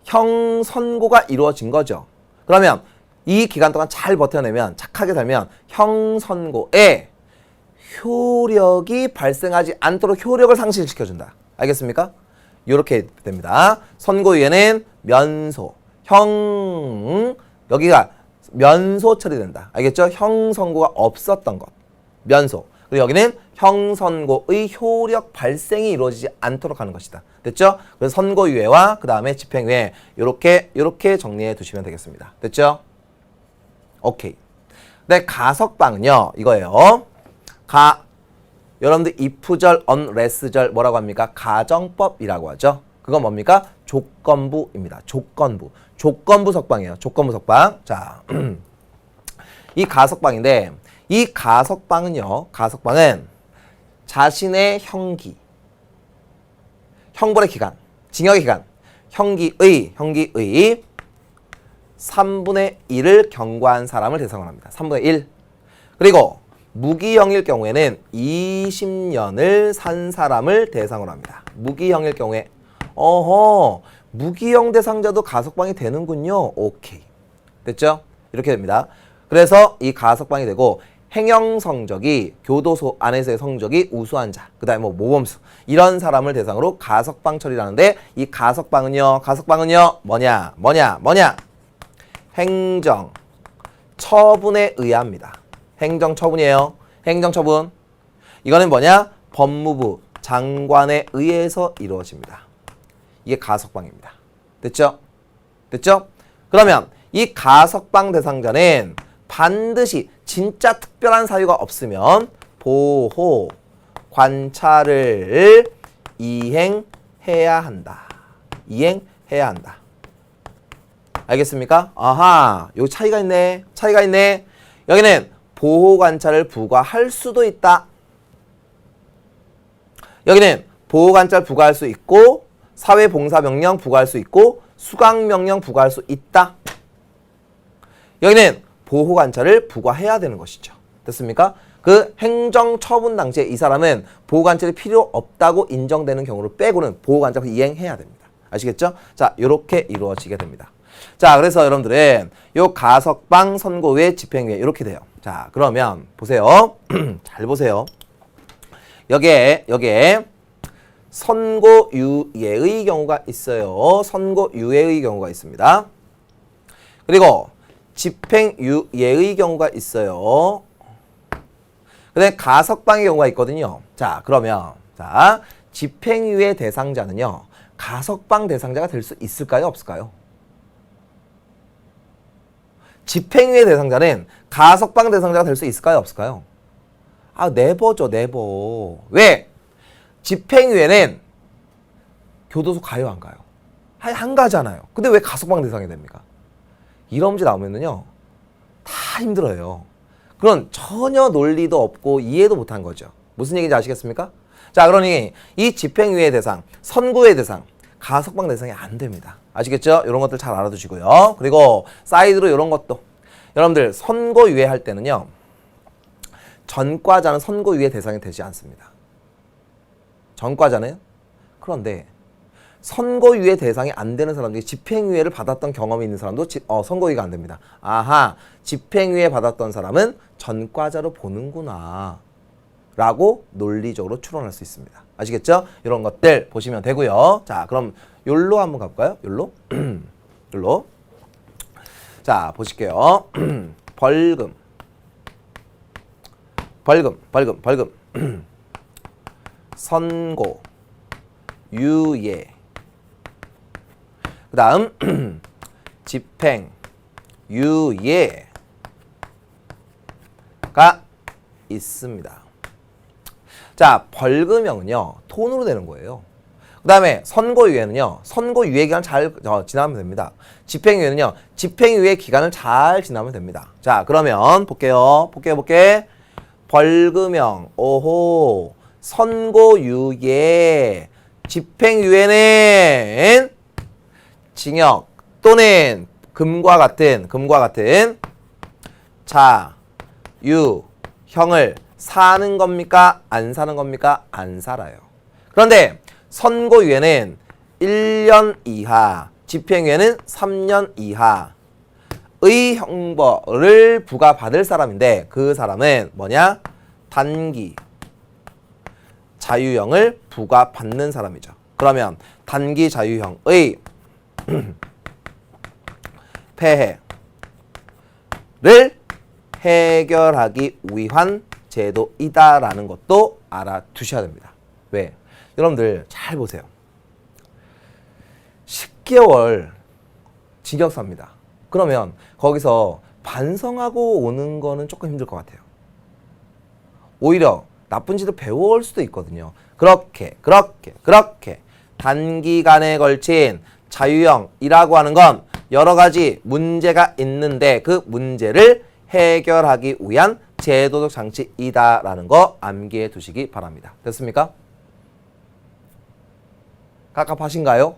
형 선고가 이루어진 거죠. 그러면 이 기간 동안 잘 버텨내면 착하게 살면 형 선고에 효력이 발생하지 않도록 효력을 상실시켜준다. 알겠습니까? 이렇게 됩니다. 선고유예는 면소, 여기가 면소 처리된다. 알겠죠? 형 선고가 없었던 것, 면소. 그리고 여기는 형 선고의 효력 발생이 이루어지지 않도록 하는 것이다. 됐죠? 그래서 선고유예와 그 다음에 집행유예 이렇게 정리해 두시면 되겠습니다. 됐죠? 오케이. 네, 가석방은요 이거예요. 여러분들 if절, unless절 뭐라고 합니까? 가정법이라고 하죠. 그건 뭡니까? 조건부입니다. 조건부 석방이에요. 조건부 석방. 자, 이 가석방인데 이 가석방은 자신의 형벌의 기간, 징역의 기간, 형기의 3분의 1을 경과한 사람을 대상으로 합니다. 3분의 1. 그리고 무기형일 경우에는 20년을 산 사람을 대상으로 합니다. 무기형일 경우에 무기형 대상자도 가석방이 되는군요. 오케이. 됐죠? 이렇게 됩니다. 그래서 이 가석방이 되고 행형 성적이 교도소 안에서의 성적이 우수한 자, 그 다음에 모범수 이런 사람을 대상으로 가석방 처리를 하는데 이 가석방은요 뭐냐? 행정 처분에 의합니다. 행정처분이에요. 행정처분. 이거는 뭐냐? 법무부 장관에 의해서 이루어집니다. 이게 가석방입니다. 됐죠? 그러면 이 가석방 대상자는 반드시 진짜 특별한 사유가 없으면 보호, 관찰을 이행해야 한다. 알겠습니까? 아하, 여기 차이가 있네. 여기는 보호 관찰을 부과할 수도 있다. 여기는 보호 관찰 부과할 수 있고 사회봉사 명령 부과할 수 있고 수강 명령 부과할 수 있다. 여기는 보호관찰을 부과해야 되는 것이죠. 됐습니까? 그 행정처분 당시에 이 사람은 보호관찰이 필요 없다고 인정되는 경우를 빼고는 보호관찰을 이행해야 됩니다. 아시겠죠? 자, 요렇게 이루어지게 됩니다. 자, 그래서 여러분들은 요 가석방, 선고유예, 집행유예 이렇게 돼요. 자, 그러면 보세요. 잘 보세요. 여기에 선고유예의 경우가 있어요. 선고유예의 경우가 있습니다. 그리고 집행유예의 경우가 있어요. 근데 가석방의 경우가 있거든요. 자, 그러면 자, 집행유예 대상자는요. 가석방 대상자가 될 수 있을까요? 없을까요? 집행유예 대상자는 가석방 대상자가 될 수 있을까요? 없을까요? 아, 네버죠, 네버. 왜? 집행유예는 교도소 가요, 안 가요? 안 가잖아요. 근데 왜 가석방 대상이 됩니까? 이런 문제 나오면은요, 다 힘들어요. 그런 전혀 논리도 없고 이해도 못한 거죠. 무슨 얘기인지 아시겠습니까? 자, 그러니 이 집행유예 대상, 선고유예 대상, 가석방 대상이 안 됩니다. 아시겠죠? 이런 것들 잘 알아두시고요. 그리고 사이드로 이런 것도 여러분들 선고유예 할 때는요. 전과자는 선고유예 대상이 되지 않습니다. 전과자는 그런데 선고유예 대상이 안 되는 사람들이 집행유예를 받았던 경험이 있는 사람도 선고유예가 안 됩니다. 아하, 집행유예 받았던 사람은 전과자로 보는구나 라고 논리적으로 추론할 수 있습니다. 아시겠죠? 이런 것들 보시면 되고요. 자, 그럼 욜로 한번 가볼까요? 욜로? 욜로. 자, 보실게요. 벌금. 선고. 유예. 그 다음 집행. 유예가 있습니다. 자, 벌금형은요. 돈으로 내는 거예요. 그 다음에 선고유예는요. 선고유예 기간 잘 지나면 됩니다. 집행유예는요. 집행유예 기간을 잘 지나면 됩니다. 자, 그러면 볼게요. 벌금형. 오호. 선고유예. 집행유예는 징역 또는 금과 같은 자유형을 사는 겁니까? 안 사는 겁니까? 안 살아요. 그런데 선고유예는 1년 이하, 집행유예는 3년 이하의 형벌을 부과받을 사람인데 그 사람은 뭐냐? 단기 자유형을 부과받는 사람이죠. 그러면 단기 자유형의 폐해를 해결하기 위한 제도이다라는 것도 알아두셔야 됩니다. 왜? 여러분들 잘 보세요. 10개월 징역사입니다. 그러면 거기서 반성하고 오는 거는 조금 힘들 것 같아요. 오히려 나쁜 짓을 배워올 수도 있거든요. 그렇게 단기간에 걸친 자유형이라고 하는 건 여러 가지 문제가 있는데 그 문제를 해결하기 위한 제도적 장치이다라는 거 암기해 두시기 바랍니다. 됐습니까? 깝깝하신가요?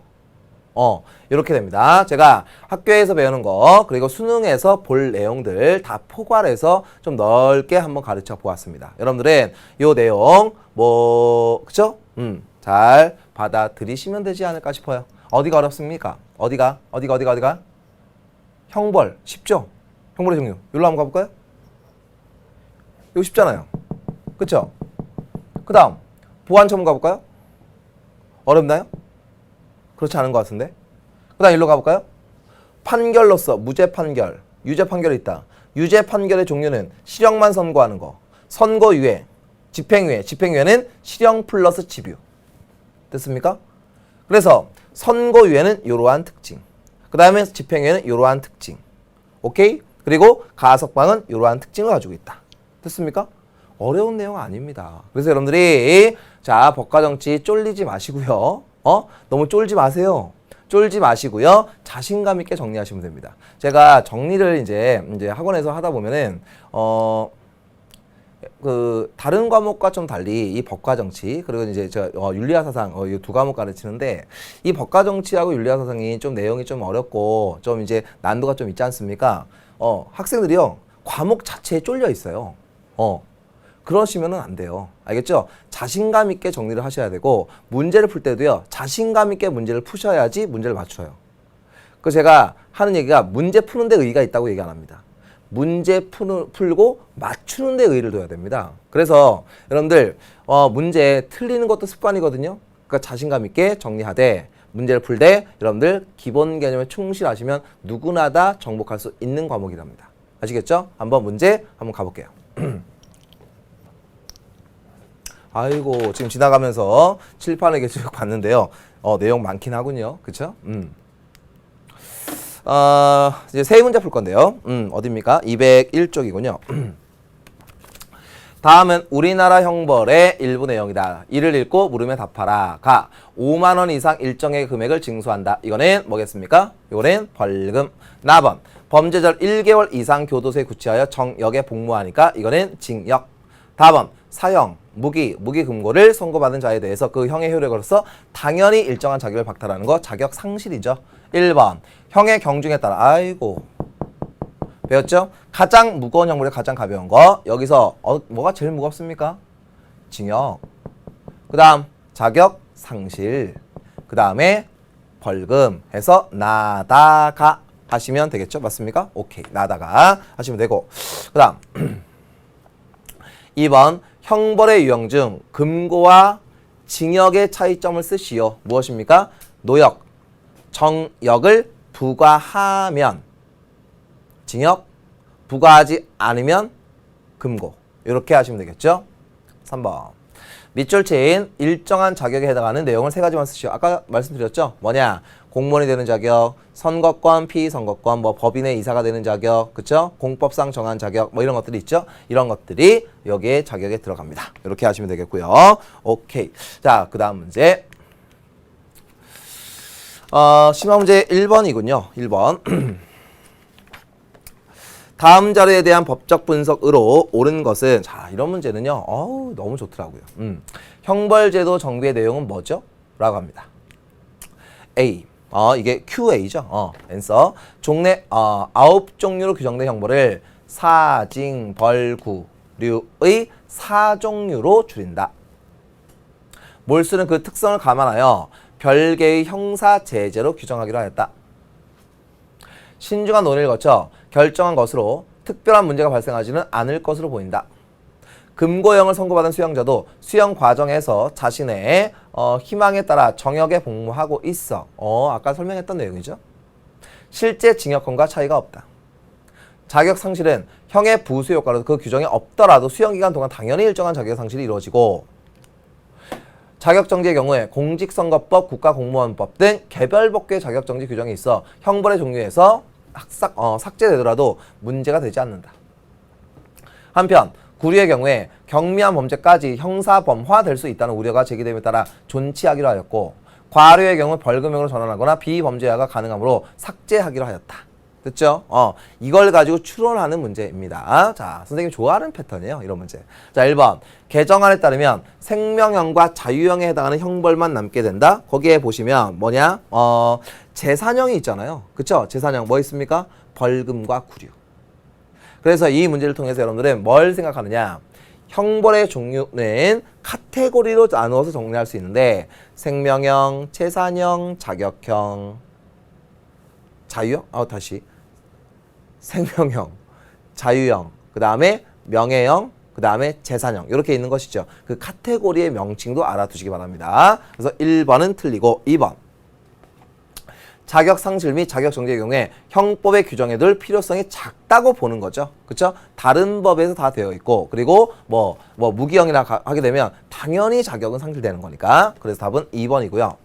이렇게 됩니다. 제가 학교에서 배우는 거 그리고 수능에서 볼 내용들 다 포괄해서 좀 넓게 한번 가르쳐 보았습니다. 여러분들은 요 내용 그쵸? 잘 받아들이시면 되지 않을까 싶어요. 어디가 어렵습니까? 어디가? 형벌 쉽죠? 형벌의 종류. 여기로 한번 가볼까요? 이거 쉽잖아요. 그쵸? 그 다음 보안처분 가볼까요? 어렵나요? 그렇지 않은 것 같은데. 그 다음 일로 가볼까요? 판결로서 무죄 판결, 유죄 판결이 있다. 유죄 판결의 종류는 실형만 선고하는 거. 선고유예, 집행유예는 실형 플러스 집유. 됐습니까? 그래서 선고유예는 이러한 특징. 그 다음에 집행유예는 이러한 특징. 오케이? 그리고 가석방은 이러한 특징을 가지고 있다. 됐습니까? 어려운 내용 아닙니다. 그래서 여러분들이 자, 법과정치 쫄리지 마시고요. 너무 쫄지 마세요. 쫄지 마시고요. 자신감 있게 정리하시면 됩니다. 제가 정리를 이제 학원에서 하다 보면은 다른 과목과 좀 달리 이 법과정치 그리고 이제 제가 윤리와사상 이 두 과목 가르치는데 이 법과정치하고 윤리와사상이 좀 내용이 좀 어렵고 좀 이제 난도가 좀 있지 않습니까? 학생들이요 과목 자체에 쫄려 있어요. 그러시면은 안 돼요. 알겠죠? 자신감 있게 정리를 하셔야 되고 문제를 풀 때도요 자신감 있게 문제를 푸셔야지 문제를 맞춰요. 그 제가 하는 얘기가 문제 푸는 데 의의가 있다고 얘기 안 합니다. 문제 풀고 맞추는 데 의의를 둬야 됩니다. 그래서 여러분들 문제 틀리는 것도 습관이거든요. 그러니까 자신감 있게 정리하되 문제를 풀 때 여러분들 기본 개념에 충실하시면 누구나 다 정복할 수 있는 과목이랍니다. 아시겠죠? 한번 문제 한번 가볼게요. 아이고 지금 지나가면서 칠판에 쭉 봤는데요. 내용 많긴 하군요. 그쵸? 이제 세 문제 풀 건데요. 어딥니까? 201쪽이군요. 다음은 우리나라 형벌의 일부 내용이다. 이를 읽고 물으면 답하라. 가. 5만 원 이상 일정의 금액을 징수한다. 이거는 뭐겠습니까? 이거는 벌금. 나번. 범죄절 1개월 이상 교도소에 구치하여 정역에 복무하니까 이거는 징역. 다번. 사형, 무기 금고를 선고받은 자에 대해서 그 형의 효력으로서 당연히 일정한 자격을 박탈하는 거 자격 상실이죠. 1번. 형의 경중에 따라. 아이고. 배웠죠? 가장 무거운 형벌이 가장 가벼운 거. 여기서 뭐가 제일 무겁습니까? 징역. 그 다음 자격 상실. 그 다음에 벌금 해서 나다가 하시면 되겠죠? 맞습니까? 오케이. 나다가 하시면 되고. 그 다음 2번 형벌의 유형 중 금고와 징역의 차이점을 쓰시오. 무엇입니까? 노역, 정역을 부과하면 징역, 부과하지 않으면 금고. 이렇게 하시면 되겠죠? 3번. 밑줄 친 일정한 자격에 해당하는 내용을 세 가지만 쓰시오. 아까 말씀드렸죠? 뭐냐? 공무원이 되는 자격, 선거권, 피선거권, 뭐 법인의 이사가 되는 자격, 그쵸? 공법상 정한 자격, 뭐 이런 것들이 있죠? 이런 것들이 여기에 자격에 들어갑니다. 이렇게 하시면 되겠고요. 오케이. 자, 그 다음 문제. 심화 문제 1번이군요. 1번. 다음 자료에 대한 법적 분석으로 옳은 것은, 자, 이런 문제는요, 너무 좋더라고요. 형벌제도 정비의 내용은 뭐죠? 라고 합니다. A. 이게 QA죠. 앤서. 종래 9종류로 규정된 형벌을 사징벌구류의 4종류로 줄인다. 몰수는 그 특성을 감안하여 별개의 형사 제재로 규정하기로 하였다. 신중한 논의를 거쳐 결정한 것으로 특별한 문제가 발생하지는 않을 것으로 보인다. 금고형을 선고받은 수형자도 수형 과정에서 자신의 희망에 따라 정역에 복무하고 있어. 아까 설명했던 내용이죠. 실제 징역권과 차이가 없다. 자격 상실은 형의 부수 효과로 그 규정이 없더라도 수형기간 동안 당연히 일정한 자격 상실이 이루어지고, 자격정지의 경우에 공직선거법, 국가공무원법 등 개별 법규의 자격정지 규정이 있어 형벌의 종류에서 삭제되더라도 문제가 되지 않는다. 한편 구류의 경우에 경미한 범죄까지 형사범화될 수 있다는 우려가 제기됨에 따라 존치하기로 하였고, 과류의 경우 벌금형으로 전환하거나 비범죄화가 가능하므로 삭제하기로 하였다. 됐죠? 이걸 가지고 추론하는 문제입니다. 자, 선생님이 좋아하는 패턴이에요. 이런 문제. 자, 1번. 개정안에 따르면 생명형과 자유형에 해당하는 형벌만 남게 된다. 거기에 보시면 뭐냐? 재산형이 있잖아요. 그쵸? 재산형 뭐 있습니까? 벌금과 구류. 그래서 이 문제를 통해서 여러분들은 뭘 생각하느냐? 형벌의 종류는 카테고리로 나누어서 정리할 수 있는데, 생명형, 재산형, 자격형, 자유형? 다시. 생명형, 자유형, 그 다음에 명예형, 그 다음에 재산형. 이렇게 있는 것이죠. 그 카테고리의 명칭도 알아두시기 바랍니다. 그래서 1번은 틀리고, 2번. 자격 상실 및 자격 정지의 경우에 형법에 규정해둘 필요성이 작다고 보는 거죠. 그쵸? 다른 법에서 다 되어 있고, 그리고 뭐 무기형이나 하게 되면 당연히 자격은 상실되는 거니까. 그래서 답은 2번이고요.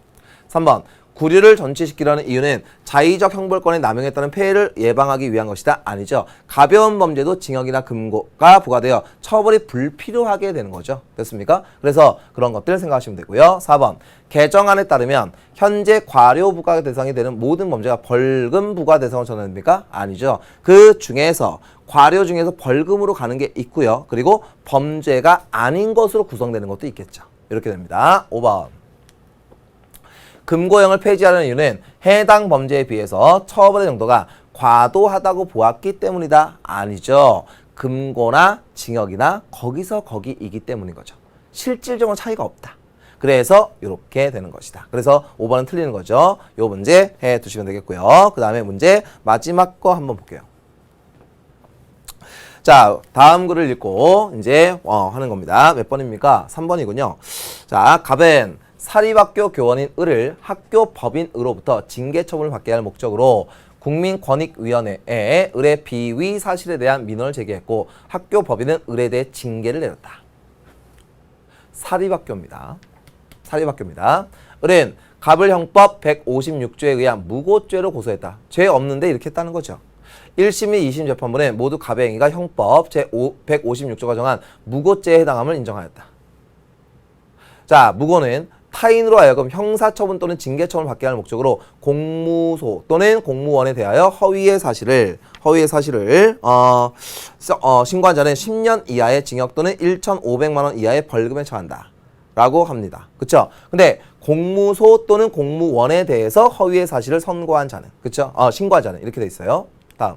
3번. 구류를 전치시키려는 이유는 자의적 형벌권의 남용에 따른 폐해를 예방하기 위한 것이다. 아니죠. 가벼운 범죄도 징역이나 금고가 부과되어 처벌이 불필요하게 되는 거죠. 됐습니까? 그래서 그런 것들 생각하시면 되고요. 4번. 개정안에 따르면 현재 과료 부과 대상이 되는 모든 범죄가 벌금 부과 대상으로 전환됩니까? 아니죠. 그 중에서 과료 중에서 벌금으로 가는 게 있고요. 그리고 범죄가 아닌 것으로 구성되는 것도 있겠죠. 이렇게 됩니다. 5번. 금고형을 폐지하려는 이유는 해당 범죄에 비해서 처벌의 정도가 과도하다고 보았기 때문이다. 아니죠. 금고나 징역이나 거기서 거기이기 때문인 거죠. 실질적으로 차이가 없다. 그래서 이렇게 되는 것이다. 그래서 5번은 틀리는 거죠. 이 문제 해두시면 되겠고요. 그 다음에 문제 마지막 거 한번 볼게요. 자, 다음 글을 읽고 이제 하는 겁니다. 몇 번입니까? 3번이군요. 자, 갑은 사립학교 교원인 을을 학교 법인으로부터 징계 처분을 받게 할 목적으로 국민권익위원회에 을의 비위 사실에 대한 민원을 제기했고 학교 법인은 을에 대해 징계를 내렸다. 사립학교입니다. 사립학교입니다. 을은 갑을 형법 156조에 의한 무고죄로 고소했다. 죄 없는데 이렇게 했다는 거죠. 1심 및 2심 재판부는 모두 갑의 행위가 형법 제156조가 정한 무고죄에 해당함을 인정하였다. 자, 무고는 타인으로 하여금 형사처분 또는 징계처분을 받게 하는 목적으로 공무소 또는 공무원에 대하여 허위의 사실을 신고한 자는 10년 이하의 징역 또는 1,500만 원 이하의 벌금에 처한다. 라고 합니다. 그쵸? 근데 공무소 또는 공무원에 대해서 허위의 사실을 선고한 자는, 그쵸? 신고한 자는 이렇게 돼 있어요. 다음.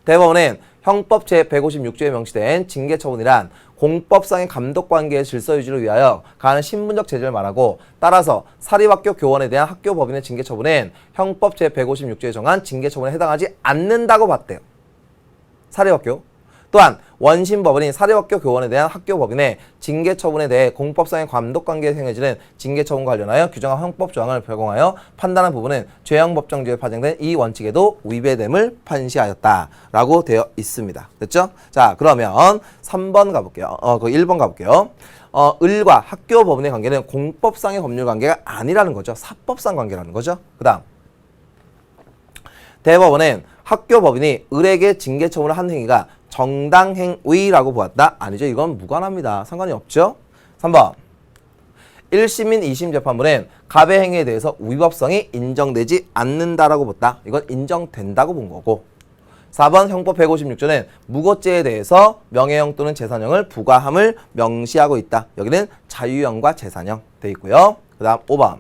대법원은 형법 제156조에 명시된 징계처분이란 공법상의 감독관계의 질서 유지를 위하여 가하는 신분적 제재를 말하고 따라서 사립학교 교원에 대한 학교 법인의 징계처분은 형법 제156조에 정한 징계처분에 해당하지 않는다고 봤대요. 사립학교. 또한 원심법원이 사립학교 교원에 대한 학교 법인의 징계처분에 대해 공법상의 감독관계에 행해지는 징계처분 관련하여 규정한 형법조항을 적용하여 판단한 부분은 죄형법정지에 파생된 이 원칙에도 위배됨을 판시하였다라고 되어 있습니다. 됐죠? 자, 그러면 3번 가볼게요. 1번 가볼게요. 을과 학교 법인의 관계는 공법상의 법률 관계가 아니라는 거죠. 사법상 관계라는 거죠. 그 다음. 대법원은 학교 법인이 을에게 징계처분을 한 행위가 정당행위라고 보았다? 아니죠. 이건 무관합니다. 상관이 없죠. 3번. 1심 및 2심 재판부는 갑의 행위에 대해서 위법성이 인정되지 않는다라고 봤다. 이건 인정된다고 본 거고. 4번 형법 156조는 무고죄에 대해서 명예형 또는 재산형을 부과함을 명시하고 있다. 여기는 자유형과 재산형 돼 있고요. 그 다음 5번.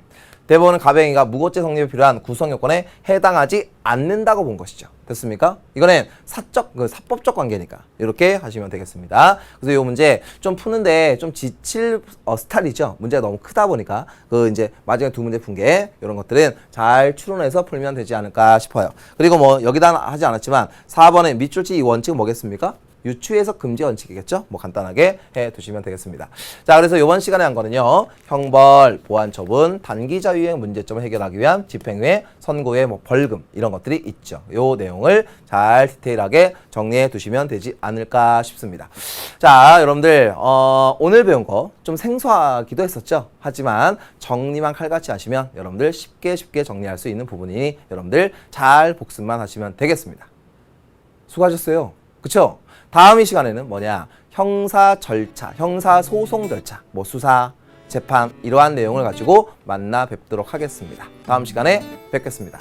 대법원은 갑의 행위가 무고죄 성립에 필요한 구성 요건에 해당하지 않는다고 본 것이죠. 됐습니까? 이거는 사법적 관계니까 이렇게 하시면 되겠습니다. 그래서 이 문제 좀 푸는데 좀 지칠 스타일이죠. 문제가 너무 크다 보니까 이제 마지막에 두 문제 푼 게 이런 것들은 잘 추론해서 풀면 되지 않을까 싶어요. 그리고 뭐 여기다 하지 않았지만 4번의 밑줄치 이 원칙은 뭐겠습니까? 유추해석 금지 원칙이겠죠? 뭐 간단하게 해 두시면 되겠습니다. 자, 그래서 이번 시간에 한 거는요. 형벌, 보완처분, 단기자유형 문제점을 해결하기 위한 집행유예, 선고유예, 뭐 벌금 이런 것들이 있죠. 요 내용을 잘 디테일하게 정리해 두시면 되지 않을까 싶습니다. 자, 여러분들 오늘 배운 거 좀 생소하기도 했었죠. 하지만 정리만 칼같이 하시면 여러분들 쉽게 정리할 수 있는 부분이니 여러분들 잘 복습만 하시면 되겠습니다. 수고하셨어요. 그쵸? 다음 이 시간에는 뭐냐? 형사 절차, 형사 소송 절차, 뭐 수사, 재판 이러한 내용을 가지고 만나 뵙도록 하겠습니다. 다음 시간에 뵙겠습니다.